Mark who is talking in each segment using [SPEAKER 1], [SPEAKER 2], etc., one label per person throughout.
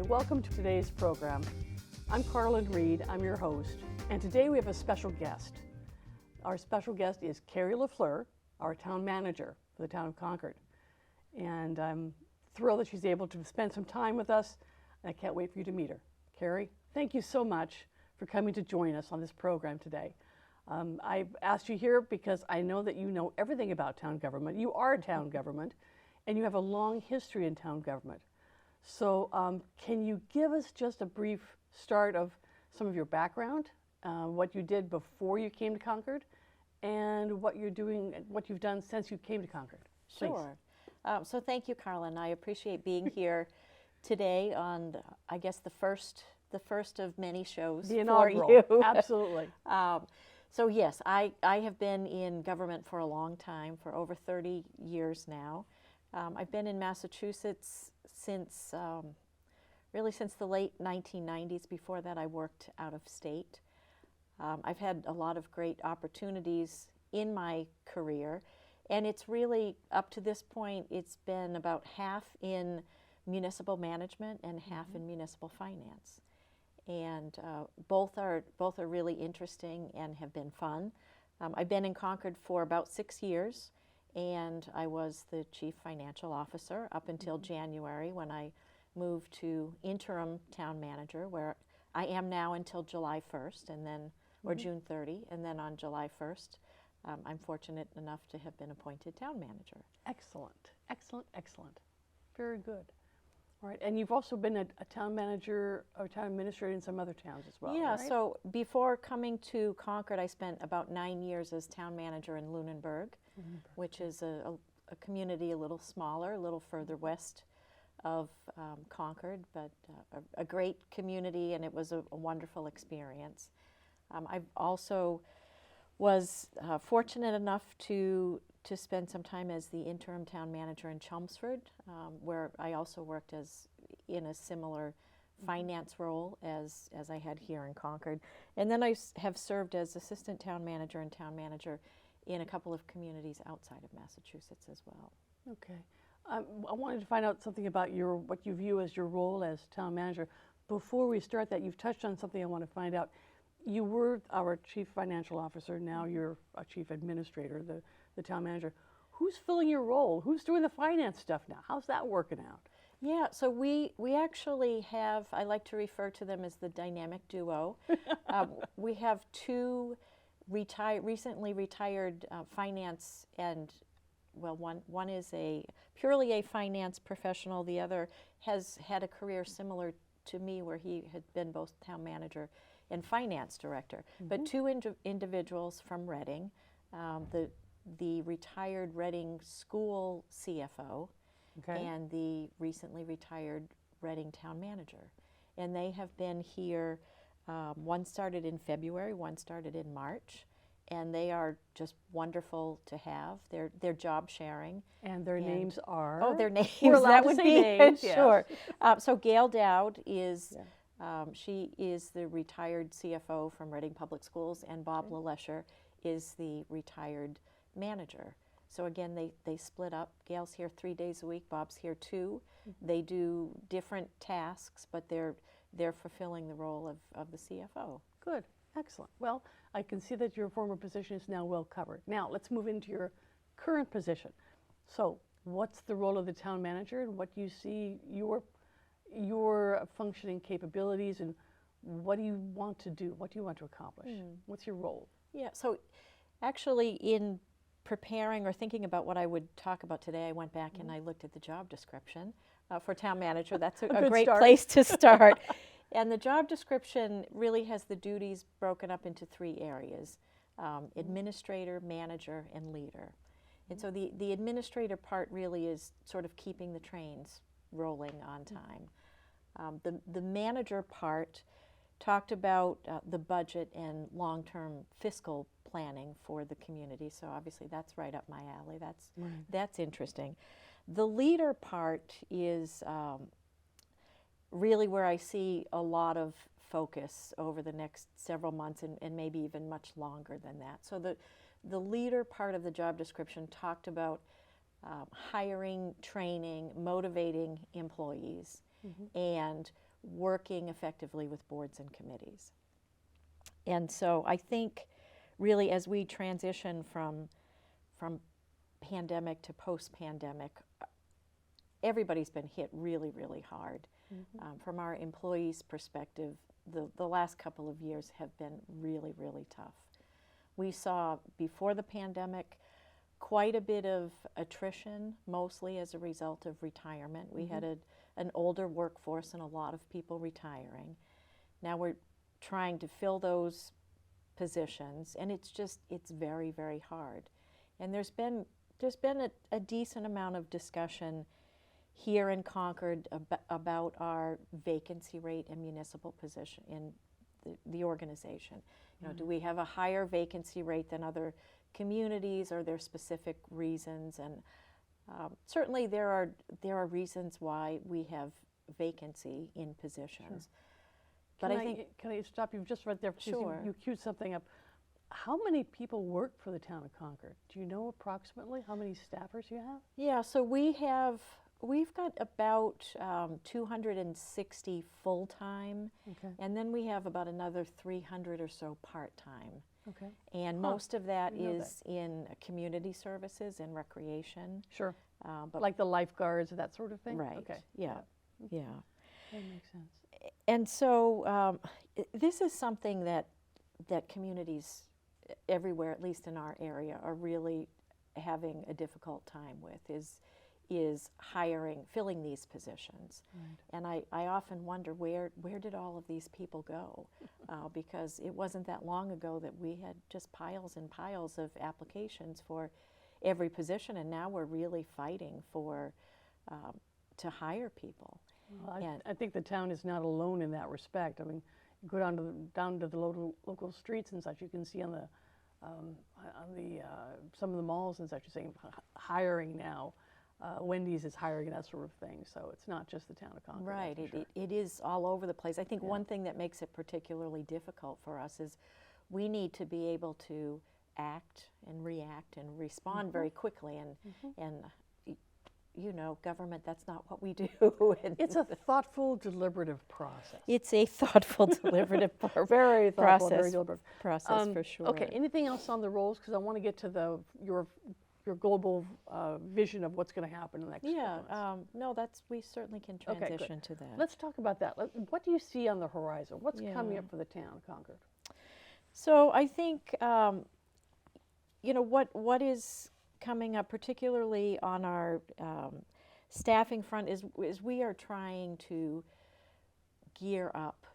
[SPEAKER 1] welcome to today's program. I'm Karlen Reed, I'm your host, and today we have a special guest. Our special guest is Kerry LaFleur, our town manager for the town of Concord. And I'm thrilled that she's able to spend some time with us, and I can't wait for you to meet her. Kerry, thank you so much for coming to join us on this program today. I've asked you here because I know that you know everything about town government. You are town government, and you have a long history in town government. So can you give us just a brief start of some of your background, what you did before you came to Concord, and what you're doing, what you've done since you came to Concord? Please.
[SPEAKER 2] Sure. So thank you, Karlen. I appreciate being here today on, I guess, the first of many shows
[SPEAKER 1] The
[SPEAKER 2] for
[SPEAKER 1] inaugural.
[SPEAKER 2] you.
[SPEAKER 1] Absolutely.
[SPEAKER 2] So yes, I have been in government for a long time, for over 30 years now. I've been in Massachusetts since, really since the late 1990s. Before that, I worked out of state. I've had a lot of great opportunities in my career, and it's really, up to this point, it's been about half in municipal management and half in municipal finance. And both are really interesting and have been fun. I've been in Concord for about 6 years, and I was the chief financial officer up until January, when I moved to interim town manager, where I am now until July 1st, and then, or June 30, and then on July 1st, I'm fortunate enough to have been appointed town manager.
[SPEAKER 1] Excellent, excellent, excellent. Very good. All right, and you've also been a town manager or town administrator in some other towns as well,
[SPEAKER 2] Yeah,
[SPEAKER 1] right?
[SPEAKER 2] so before coming to Concord, I spent about 9 years as town manager in Lunenburg, which is a community a little smaller, a little further west of Concord, but a great community, and it was a wonderful experience. I also was fortunate enough to spend some time as the interim town manager in Chelmsford, where I also worked in a similar finance role as I had here in Concord. And then I have served as assistant town manager and town manager in a couple of communities outside of Massachusetts as well.
[SPEAKER 1] Okay. I wanted to find out something about what you view as your role as town manager. Before we start that, you've touched on something I want to find out. You were our chief financial officer, now you're a chief administrator, the town manager. Who's filling your role? Who's doing the finance stuff now? How's that working out?
[SPEAKER 2] Yeah, so we actually have, I like to refer to them as the dynamic duo. We have two recently retired finance and, well, one is purely a finance professional. The other has had a career similar to me, where he had been both town manager and finance director. But two individuals from Reading, the retired Reading school CFO, and the recently retired Reading town manager. And they have been here, one started in February, one started in March, and they are just wonderful to have. They're job sharing.
[SPEAKER 1] And their names are?
[SPEAKER 2] Oh, their names.
[SPEAKER 1] We're allowed
[SPEAKER 2] that
[SPEAKER 1] to
[SPEAKER 2] would
[SPEAKER 1] say
[SPEAKER 2] be
[SPEAKER 1] names,
[SPEAKER 2] sure.
[SPEAKER 1] yes.
[SPEAKER 2] So Gail Dowd is, she is the retired CFO from Reading Public Schools, and Bob LaLesher is the retired manager. So again, they split up. Gail's here 3 days a week, Bob's here 2. They do different tasks, but they're fulfilling the role of the CFO.
[SPEAKER 1] Good, excellent. Well, I can see that your former position is now well covered. Now, let's move into your current position. So, what's the role of the town manager, and what do you see your functioning capabilities, and what do you want to do? What do you want to accomplish? What's your role?
[SPEAKER 2] Yeah, so actually in preparing or thinking about what I would talk about today, I went back and I looked at the job description for town manager. That's a great place to start. And the job description really has the duties broken up into 3 areas: administrator, manager, and leader. And so the administrator part really is sort of keeping the trains rolling on time. The manager part talked about the budget and long-term fiscal planning for the community. So obviously that's right up my alley. That's interesting. The leader part is really where I see a lot of focus over the next several months, and maybe even much longer than that. So the leader part of the job description talked about hiring, training, motivating employees, and working effectively with boards and committees. And so I think really as we transition from pandemic to post-pandemic, everybody's been hit really, really hard. From our employees' perspective, the last couple of years have been really, really tough. We saw before the pandemic quite a bit of attrition, mostly as a result of retirement. We had an older workforce and a lot of people retiring. Now we're trying to fill those positions, and it's very, very hard. And there's been a decent amount of discussion here in Concord about our vacancy rate and municipal position in the organization. You know, do we have a higher vacancy rate than other communities? Are there specific reasons? And certainly there are reasons why we have vacancy in positions. But
[SPEAKER 1] Can I stop you just right there? Because
[SPEAKER 2] Sure.
[SPEAKER 1] You queued something up. How many people work for the town of Concord? Do you know approximately how many staffers you have?
[SPEAKER 2] Yeah, so we've got about 260 full-time, and then we have about another 300 or so part-time.
[SPEAKER 1] Okay.
[SPEAKER 2] And most of that
[SPEAKER 1] Didn't know
[SPEAKER 2] is in community services and recreation.
[SPEAKER 1] Sure.
[SPEAKER 2] But
[SPEAKER 1] Like the lifeguards, that sort of thing?
[SPEAKER 2] right,
[SPEAKER 1] Okay.
[SPEAKER 2] yeah.
[SPEAKER 1] That makes sense.
[SPEAKER 2] And so this is something that communities everywhere, at least in our area, are really having a difficult time with, is filling these positions.
[SPEAKER 1] Right.
[SPEAKER 2] And I often wonder where did all of these people go? Because it wasn't that long ago that we had just piles and piles of applications for every position, and now we're really fighting for to hire people.
[SPEAKER 1] Well, I think the town is not alone in that respect. I mean, you go down to the local streets and such, you can see on the some of the malls and such, you're saying hiring now. Wendy's is hiring, that sort of thing. So it's not just the town of Concord.
[SPEAKER 2] Right,
[SPEAKER 1] sure.
[SPEAKER 2] it is all over the place. I think one thing that makes it particularly difficult for us is we need to be able to act and react and respond very quickly. And you know, government, that's not what we do.
[SPEAKER 1] It's a thoughtful, deliberative process.
[SPEAKER 2] It's a thoughtful, deliberative
[SPEAKER 1] Very thoughtful,
[SPEAKER 2] process,
[SPEAKER 1] very deliberative.
[SPEAKER 2] process for sure.
[SPEAKER 1] Okay, anything else on the roles? Because I want to get to your global vision of what's going to happen in the next
[SPEAKER 2] Yeah,
[SPEAKER 1] couple months.
[SPEAKER 2] no, we certainly can transition to that.
[SPEAKER 1] Let's talk about that. What do you see on the horizon? What's coming up for the town of Concord?
[SPEAKER 2] So I think, you know, what is coming up, particularly on our staffing front, is we are trying to gear up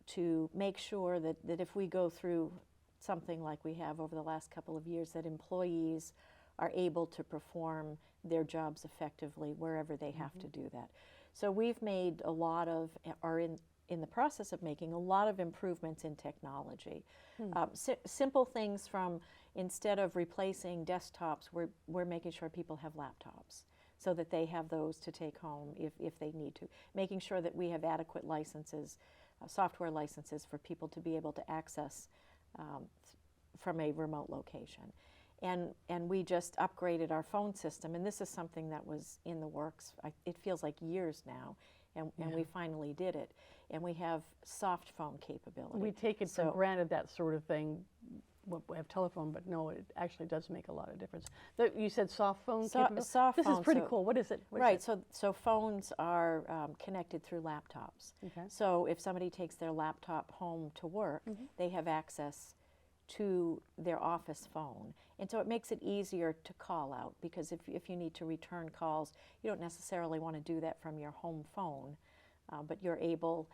[SPEAKER 2] to make sure that if we go through something like we have over the last couple of years, that employees are able to perform their jobs effectively wherever they have to do that. So we've made are in the process of making a lot of improvements in technology. Simple things from, instead of replacing desktops, we're making sure people have laptops so that they have those to take home if they need to. Making sure that we have adequate licenses, software licenses for people to be able to access from a remote location. And we just upgraded our phone system, and this is something that was in the works, it feels like years now, and we finally did it. And we have soft phone capability.
[SPEAKER 1] We take it for granted, that sort of thing. We have telephone, but no, it actually does make a lot of difference. You said soft phone capability?
[SPEAKER 2] Soft
[SPEAKER 1] this
[SPEAKER 2] phone,
[SPEAKER 1] is pretty cool. What is it?
[SPEAKER 2] So phones are connected through laptops.
[SPEAKER 1] Okay.
[SPEAKER 2] So if somebody takes their laptop home to work, they have access to their office phone. And so it makes it easier to call out, because if you need to return calls, you don't necessarily want to do that from your home phone, but you're able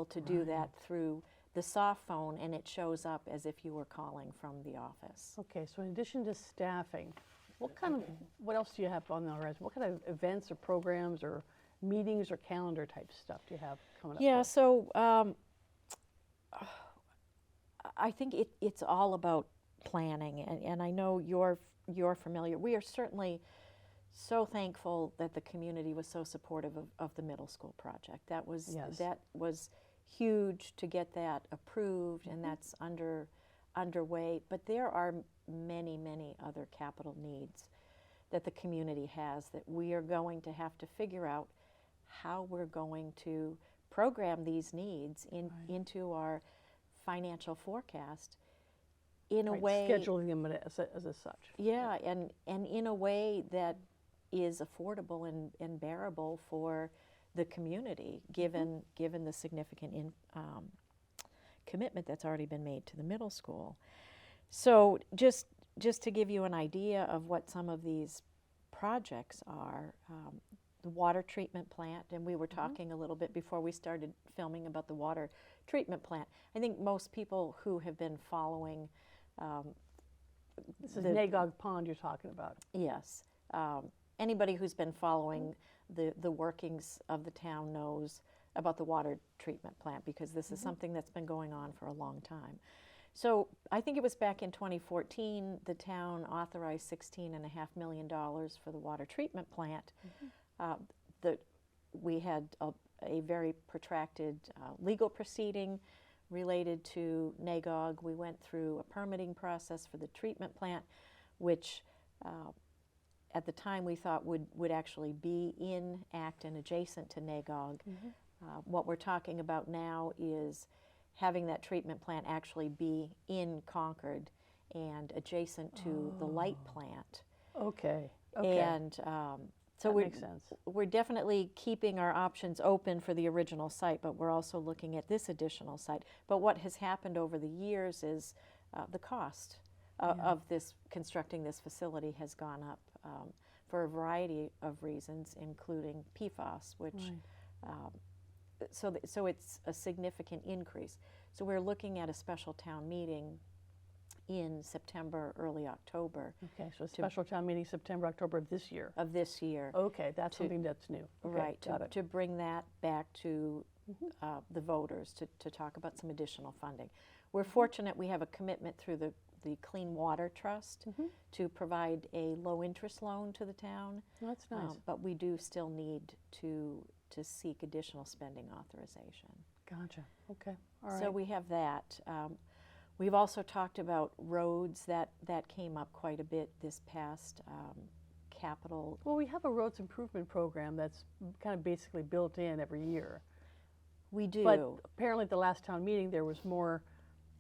[SPEAKER 2] to do that through the soft phone, and it shows up as if you were calling from the office.
[SPEAKER 1] Okay, so in addition to staffing, what else do you have on the horizon? What kind of events or programs or meetings or calendar type stuff do you have coming up?
[SPEAKER 2] Yeah, so I think it's all about planning, and I know you're familiar. We are certainly so thankful that the community was so supportive of the middle school project. That was huge to get that approved, and that's underway. But there are many other capital needs that the community has that we are going to have to figure out how we're going to program these needs
[SPEAKER 1] Right.
[SPEAKER 2] into our financial forecast in a
[SPEAKER 1] Right,
[SPEAKER 2] way.
[SPEAKER 1] scheduling them as such.
[SPEAKER 2] Yeah, and in a way that is affordable and bearable for the community, given the significant commitment that's already been made to the middle school. So just to give you an idea of what some of these projects are, the water treatment plant, and we were talking a little bit before we started filming about the water treatment plant. I think most people who have been following
[SPEAKER 1] This is Nagog Pond you're talking about.
[SPEAKER 2] Yes. Anybody who's been following the workings of the town knows about the water treatment plant, because this is something that's been going on for a long time. So I think it was back in 2014, the town authorized $16.5 million for the water treatment plant. We had a very protracted legal proceeding related to Nagog. We went through a permitting process for the treatment plant, which at the time we thought would actually be in Acton, adjacent to Nagog. What we're talking about now is having that treatment plant actually be in Concord and adjacent to the light plant.
[SPEAKER 1] Okay.
[SPEAKER 2] And so
[SPEAKER 1] that makes sense.
[SPEAKER 2] We're definitely keeping our options open for the original site, but we're also looking at this additional site. But what has happened over the years is the cost of constructing this facility has gone up for a variety of reasons, including PFAS, which so it's a significant increase. So we're looking at a special town meeting in September, early October.
[SPEAKER 1] Okay, so a special town meeting September, October of this year. Okay, that's something that's new. Okay,
[SPEAKER 2] Right,
[SPEAKER 1] got it.
[SPEAKER 2] to bring that back to the voters to talk about some additional funding. We're fortunate we have a commitment through the Clean Water Trust to provide a low-interest loan to the town.
[SPEAKER 1] Well, that's nice.
[SPEAKER 2] But we do still need to seek additional spending authorization.
[SPEAKER 1] Gotcha. Okay. All right.
[SPEAKER 2] So we have that. We've also talked about roads that came up quite a bit this past capital.
[SPEAKER 1] Well, we have a roads improvement program that's kind of basically built in every year.
[SPEAKER 2] We do.
[SPEAKER 1] But apparently at the last town meeting there was more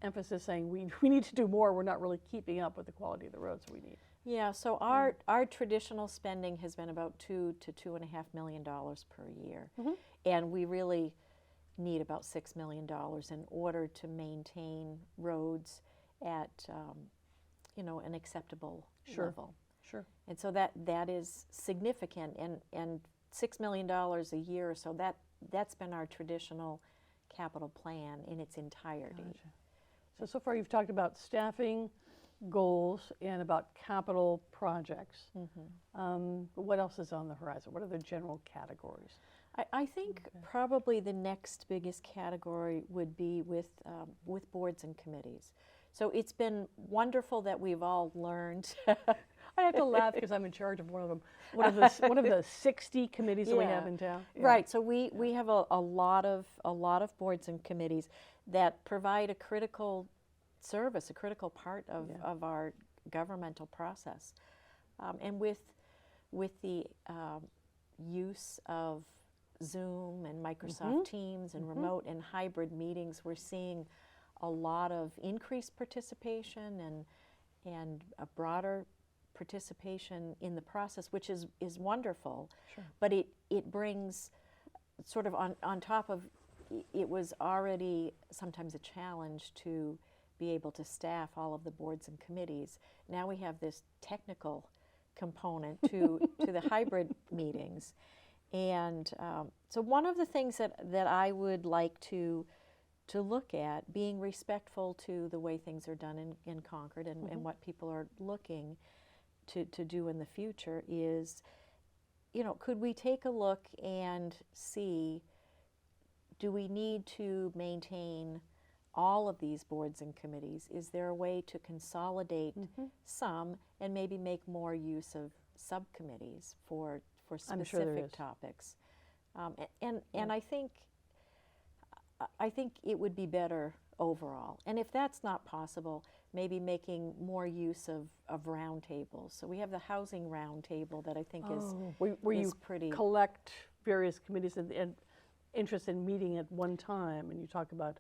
[SPEAKER 1] emphasis saying we need to do more. We're not really keeping up with the quality of the roads we need.
[SPEAKER 2] Yeah, so our traditional spending has been about $2 to $2.5 million per year. And we really need about $6 million in order to maintain roads at an acceptable level.
[SPEAKER 1] Sure.
[SPEAKER 2] And so that is significant, and $6 million a year or so, that's been our traditional capital plan in its entirety.
[SPEAKER 1] Gotcha. So far you've talked about staffing, goals, and about capital projects. What else is on the horizon? What are the general categories?
[SPEAKER 2] I think probably the next biggest category would be with boards and committees. So it's been wonderful that we've all learned.
[SPEAKER 1] I have to laugh because I'm in charge of one of them. One of the 60 committees that we have in town. Yeah.
[SPEAKER 2] Right. So we have a lot of boards and committees that provide a critical service, a critical part of our governmental process, and with the use of Zoom and Microsoft Teams and remote and hybrid meetings, we're seeing a lot of increased participation and a broader participation in the process, which is wonderful.
[SPEAKER 1] Sure.
[SPEAKER 2] But it brings sort of on top of, it was already sometimes a challenge to be able to staff all of the boards and committees. Now we have this technical component to the hybrid meetings. And so one of the things that I would like to look at, being respectful to the way things are done in Concord and what people are looking to do in the future, is, could we take a look and see, do we need to maintain all of these boards and committees? Is there a way to consolidate some and maybe make more use of subcommittees for specific topics? And I think it would be better overall. And if that's not possible, maybe making more use of roundtables. So we have the housing roundtable that I think is
[SPEAKER 1] where you
[SPEAKER 2] pretty
[SPEAKER 1] collect various committees and interested in meeting at one time and you talk about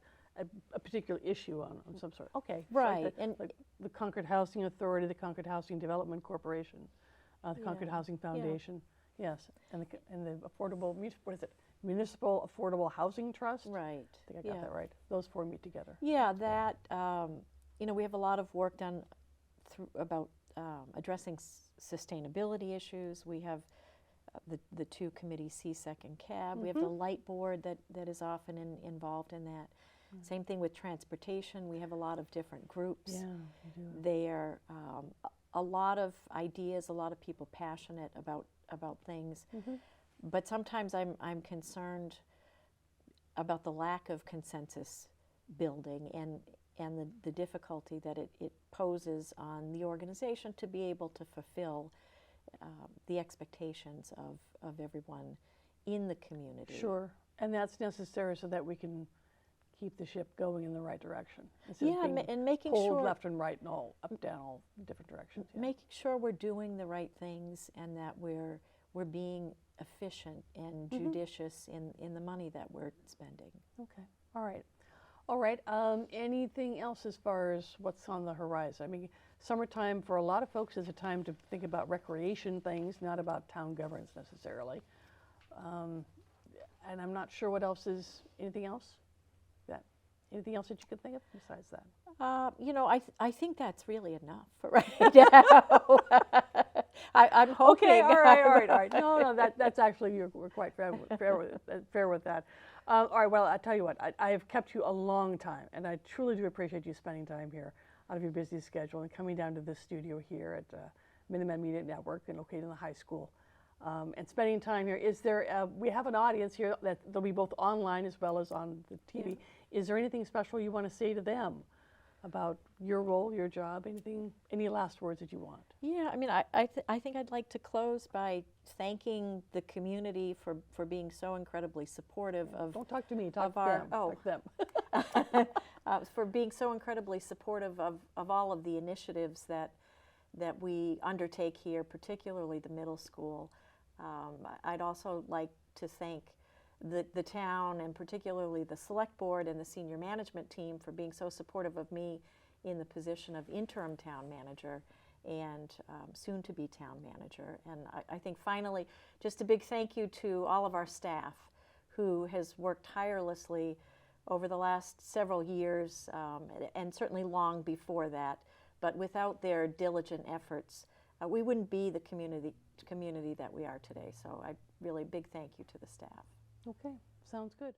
[SPEAKER 1] a particular issue on some sort. Okay.
[SPEAKER 2] Right,
[SPEAKER 1] Like
[SPEAKER 2] and
[SPEAKER 1] like the Concord Housing Authority, the Concord Housing Development Corporation, the Concord
[SPEAKER 2] Yeah,
[SPEAKER 1] Housing
[SPEAKER 2] yeah.
[SPEAKER 1] Foundation. Yes, and the affordable, what is it? Municipal Affordable Housing Trust?
[SPEAKER 2] right.
[SPEAKER 1] I think I
[SPEAKER 2] Yeah.
[SPEAKER 1] got that right. Those four meet together.
[SPEAKER 2] Yeah, that, we have a lot of work done about addressing sustainability issues. We have the two committees, CSEC and CAB. We have the light board that is often involved in that. Same thing with transportation. We have a lot of different groups
[SPEAKER 1] Yeah, we do.
[SPEAKER 2] there. A lot of ideas, a lot of people passionate about things. But sometimes I'm concerned about the lack of consensus building and the difficulty that it poses on the organization to be able to fulfill the expectations of everyone in the community.
[SPEAKER 1] Sure, and that's necessary so that we can keep the ship going in the right direction. Instead
[SPEAKER 2] Yeah,
[SPEAKER 1] of being
[SPEAKER 2] and making
[SPEAKER 1] pulled
[SPEAKER 2] sure
[SPEAKER 1] left and right and all up, down, all different directions. Yeah.
[SPEAKER 2] making sure we're doing the right things and that we're being efficient and judicious in the money that we're spending.
[SPEAKER 1] Okay, all right. All right, anything else as far as what's on the horizon? I mean, summertime for a lot of folks is a time to think about recreation things, not about town governance necessarily. And I'm not sure what else is, anything else? Anything else that you could think of besides that?
[SPEAKER 2] I think that's really enough for right now. I'm hoping.
[SPEAKER 1] Okay, all right. No, that's actually, we're quite fair with that. All right, well, I tell you what, I have kept you a long time, and I truly do appreciate you spending time here out of your busy schedule and coming down to this studio here at Minuteman Media Network and located in the high school. And spending time here. Is there, we have an audience here that they'll be both online as well as on the TV.
[SPEAKER 2] Yeah.
[SPEAKER 1] Is there anything special you want to say to them about your role, your job, anything, any last words that you want?
[SPEAKER 2] Yeah, I mean, I think I'd like to close by thanking the community for being so incredibly supportive of.
[SPEAKER 1] Don't talk to me, talk to
[SPEAKER 2] our,
[SPEAKER 1] them.
[SPEAKER 2] oh.
[SPEAKER 1] Talk to them.
[SPEAKER 2] For being so incredibly supportive of all of the initiatives that we undertake here, particularly the middle school. I'd also like to thank the town and particularly the select board and the senior management team for being so supportive of me in the position of interim town manager and soon to be town manager. And I think finally, just a big thank you to all of our staff who has worked tirelessly over the last several years and certainly long before that. But without their diligent efforts, we wouldn't be the community that we are today. So I really big thank you to the staff.
[SPEAKER 1] Okay, sounds good.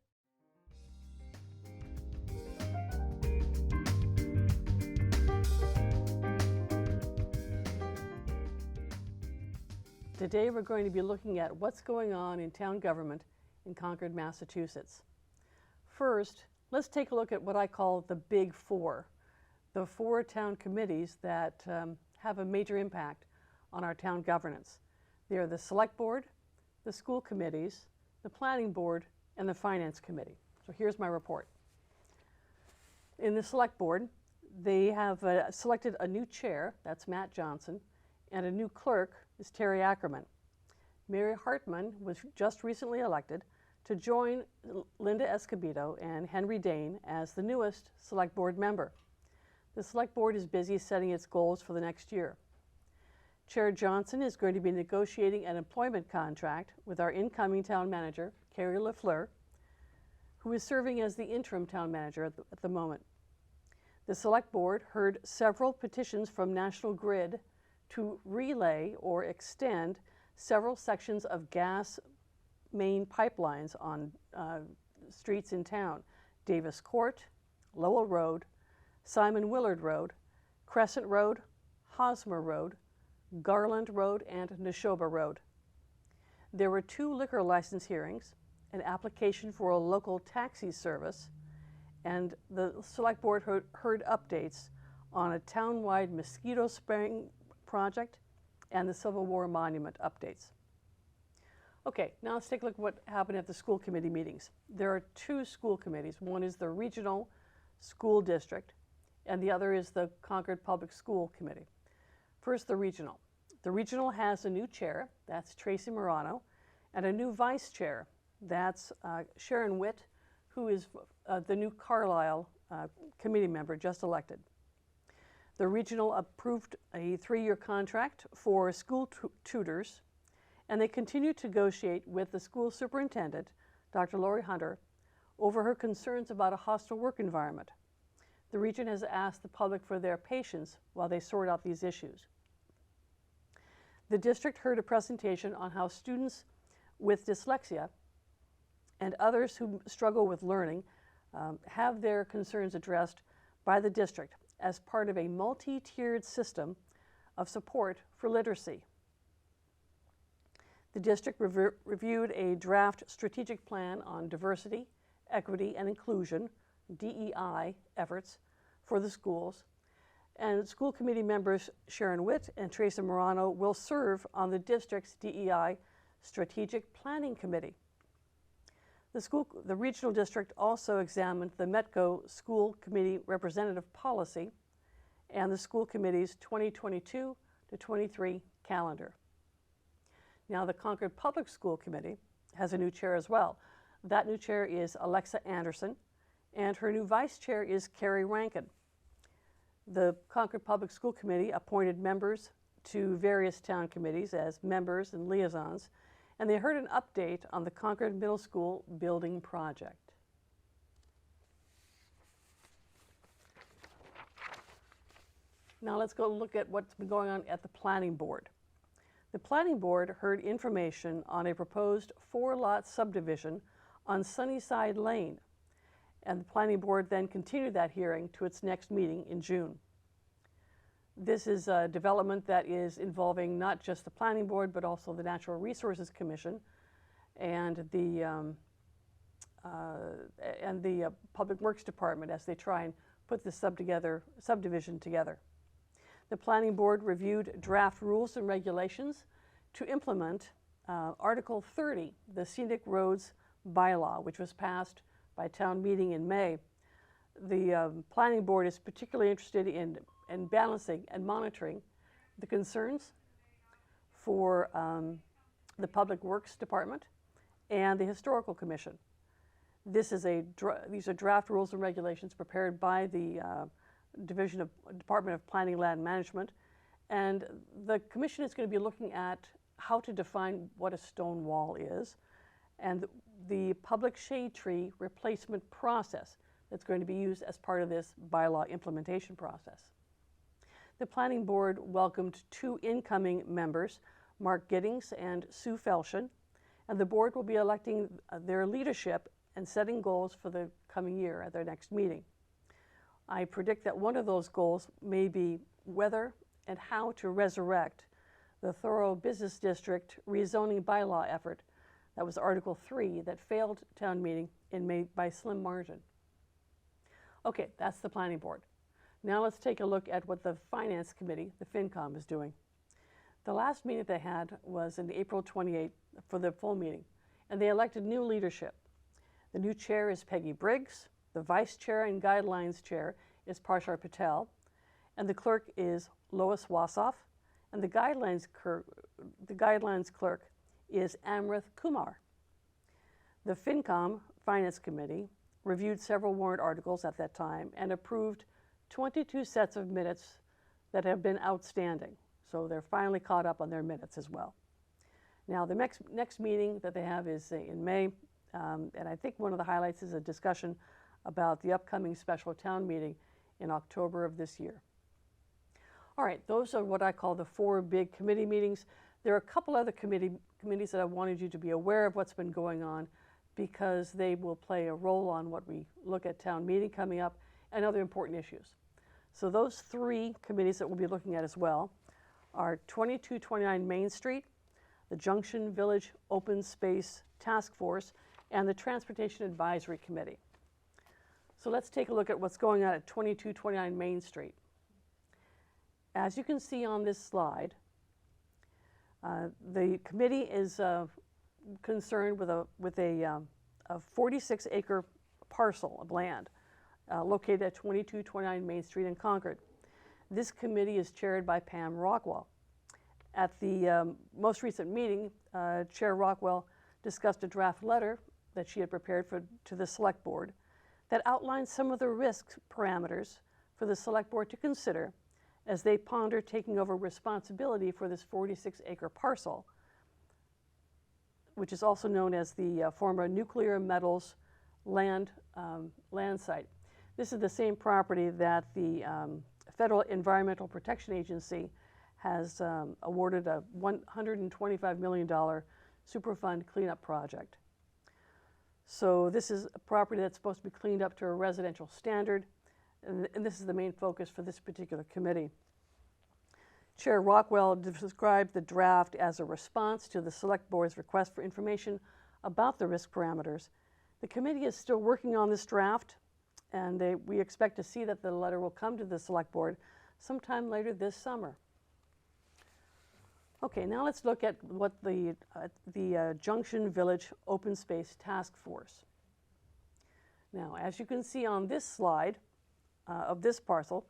[SPEAKER 1] Today we're going to be looking at what's going on in town government in Concord, Massachusetts. First, let's take a look at what I call the Big Four, the four town committees that have a major impact on our town governance. They are the Select Board, the school committees, the Planning Board, and the Finance Committee. So here's my report. In the Select Board, they have selected a new chair, that's Matt Johnson, and a new clerk is Terry Ackerman. Mary Hartman was just recently elected to join Linda Escobedo and Henry Dane as the newest Select Board member. The Select Board is busy setting its goals for the next year. Chair Johnson is going to be negotiating an employment contract with our incoming town manager, Kerry LaFleur, who is serving as the interim town manager at the moment. The Select Board heard several petitions from National Grid to relay or extend several sections of gas main pipelines on streets in town: Davis Court, Lowell Road, Simon Willard Road, Crescent Road, Hosmer Road, Garland Road, and Neshoba Road. There were 2 liquor license hearings, an application for a local taxi service, and the Select Board heard updates on a town-wide mosquito spraying project and the Civil War monument updates. Okay, now let's take a look at what happened at the school committee meetings. There are 2 school committees. One is the Regional School District, and the other is the Concord Public School Committee. First, the Regional. The Regional has a new chair, that's Tracy Morano, and a new vice chair, That's Sharon Witt, who is the new Carlisle committee member just elected. The regional approved a 3-year contract for school tutors, and they continue to negotiate with the school superintendent, Dr. Lori Hunter, over her concerns about a hostile work environment. The region has asked the public for their patience while they sort out these issues. The district heard a presentation on how students with dyslexia and others who struggle with learning have their concerns addressed by the district as part of a multi-tiered system of support for literacy. The district reviewed a draft strategic plan on diversity, equity, and inclusion, DEI, efforts for the schools. And school committee members Sharon Witt and Teresa Morano will serve on the district's DEI Strategic Planning Committee. The regional district also examined the METCO School Committee Representative Policy and the school committee's 2022 to 23 calendar. Now, the Concord Public School Committee has a new chair as well. That new chair is Alexa Anderson, and her new vice chair is Kerry Rankin. The Concord Public School Committee appointed members to various town committees as members and liaisons, and they heard an update on the Concord Middle School building project. Now let's go look at what's been going on at the Planning Board. The Planning Board heard information on a proposed 4-lot subdivision on Sunnyside Lane, and the Planning Board then continued that hearing to its next meeting in June. This is a development that is involving not just the Planning Board, but also the Natural Resources Commission and the Public Works Department as they try and put this subdivision together. The Planning Board reviewed draft rules and regulations to implement Article 30, the Scenic Roads Bylaw, which was passed by town meeting in May. The Planning Board is particularly interested in balancing and monitoring the concerns for the Public Works Department and the Historical Commission. These are draft rules and regulations prepared by the Department of Planning and Land Management, and the Commission is going to be looking at how to define what a stone wall is and the public shade tree replacement process that's going to be used as part of this bylaw implementation process. The Planning Board welcomed 2 incoming members, Mark Giddings and Sue Felshen, and the board will be electing their leadership and setting goals for the coming year at their next meeting. I predict that one of those goals may be whether and how to resurrect the thorough business district rezoning bylaw effort that was Article 3 that failed town meeting in May by slim margin. Okay, that's the Planning Board. Now let's take a look at what the Finance Committee, the FinCom, is doing. The last meeting they had was in April 28th for the full meeting, and they elected new leadership. The new chair is Peggy Briggs, the vice chair and guidelines chair is Parshar Patel, and the clerk is Lois Wassoff, and the guidelines clerk is Amrith Kumar. The FinCom Finance Committee reviewed several warrant articles at that time and approved 22 sets of minutes that have been outstanding. So they're finally caught up on their minutes as well. Now the next meeting that they have is in May, and I think one of the highlights is a discussion about the upcoming special town meeting in October of this year. All right, those are what I call the 4 big committee meetings. There are a couple other committees that I wanted you to be aware of what's been going on because they will play a role on what we look at town meeting coming up and other important issues. So those 3 committees that we'll be looking at as well are 2229 Main Street, the Junction Village Open Space Task Force, and the Transportation Advisory Committee. So let's take a look at what's going on at 2229 Main Street. As you can see on this slide, the committee is concerned with a 46-acre parcel of land located at 2229 Main Street in Concord. This committee is chaired by Pam Rockwell. At the most recent meeting, Chair Rockwell discussed a draft letter that she had prepared to the Select Board that outlines some of the risk parameters for the Select Board to consider as they ponder taking over responsibility for this 46-acre parcel, which is also known as the former nuclear metals land site. This is the same property that the Federal Environmental Protection Agency has awarded a $125 million Superfund cleanup project. So this is a property that's supposed to be cleaned up to a residential standard, and this is the main focus for this particular committee. Chair Rockwell described the draft as a response to the Select Board's request for information about the risk parameters. The committee is still working on this draft, and we expect to see that the letter will come to the Select Board sometime later this summer. Okay, now let's look at what the Junction Village Open Space Task Force. Now, as you can see on this slide of this parcel,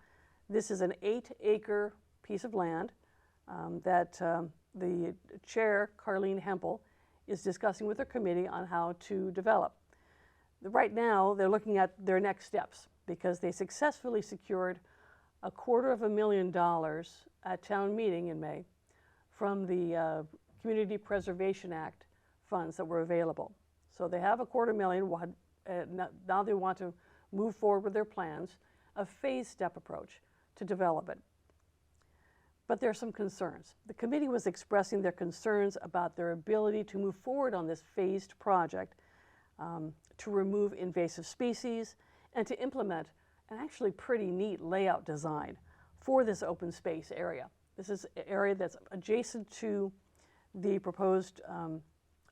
[SPEAKER 1] this is an 8-acre piece of land that the chair, Karlen Hempel, is discussing with her committee on how to develop. Right now, they're looking at their next steps because they successfully secured $250,000 at town meeting in May from the Community Preservation Act funds that were available. So they have $250,000. Now they want to move forward with their plans, a phased step approach to develop it. But there are some concerns. The committee was expressing their concerns about their ability to move forward on this phased project, to remove invasive species, and to implement an actually pretty neat layout design for this open space area. This is an area that's adjacent to the proposed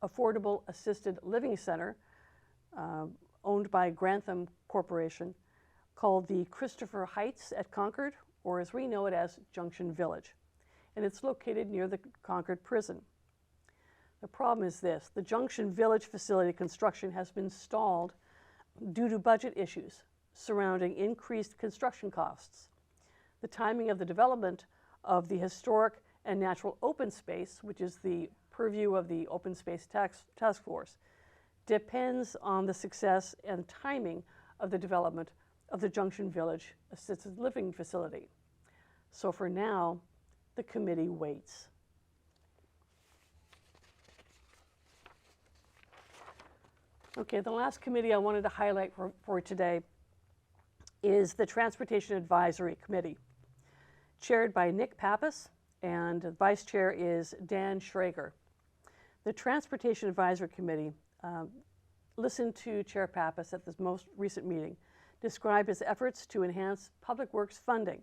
[SPEAKER 1] Affordable Assisted Living Center owned by Grantham Corporation, called the Christopher Heights at Concord, or as we know it as Junction Village. And it's located near the Concord prison. The problem is this: the Junction Village facility construction has been stalled due to budget issues surrounding increased construction costs. The timing of the development of the historic and natural open space, which is the purview of the Open Space Task Force, depends on the success and timing of the development of the Junction Village Assisted Living Facility. So for now, the committee waits. Okay, the last committee I wanted to highlight for today is the Transportation Advisory Committee, chaired by Nick Pappas, and the vice chair is Dan Schrager. The Transportation Advisory Committee listened to Chair Pappas at this most recent meeting, describe his efforts to enhance public works funding.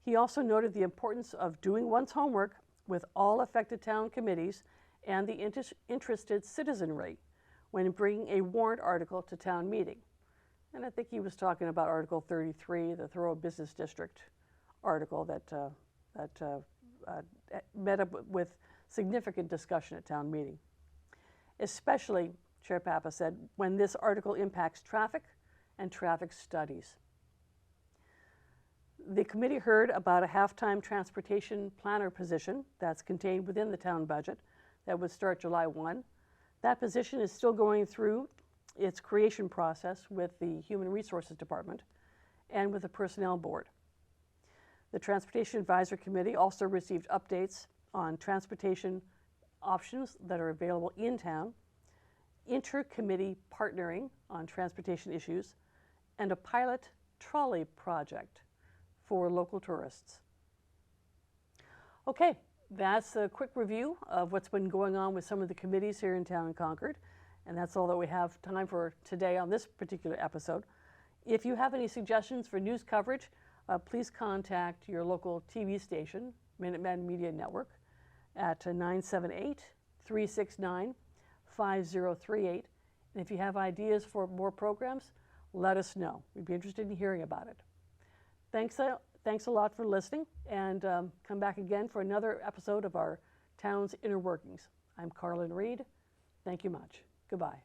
[SPEAKER 1] He also noted the importance of doing one's homework with all affected town committees and the interested citizenry when bringing a warrant article to town meeting. And I think he was talking about Article 33, the Thorough Business District article that met up with significant discussion at town meeting. Especially, Chair Papa said, when this article impacts traffic and traffic studies. The committee heard about a half-time transportation planner position that's contained within the town budget that would start July 1. That position is still going through its creation process with the Human Resources Department and with the Personnel Board. The Transportation Advisory Committee also received updates on transportation options that are available in town, inter-committee partnering on transportation issues, and a pilot trolley project for local tourists. Okay, that's a quick review of what's been going on with some of the committees here in town in Concord, and that's all that we have time for today on this particular episode. If you have any suggestions for news coverage, please contact your local TV station, Minuteman Media Network, at 978-369-5038. And if you have ideas for more programs, let us know. We'd be interested in hearing about it. Thanks a lot for listening, and come back again for another episode of our Town's Inner Workings. I'm Karlen Reed. Thank you much. Goodbye.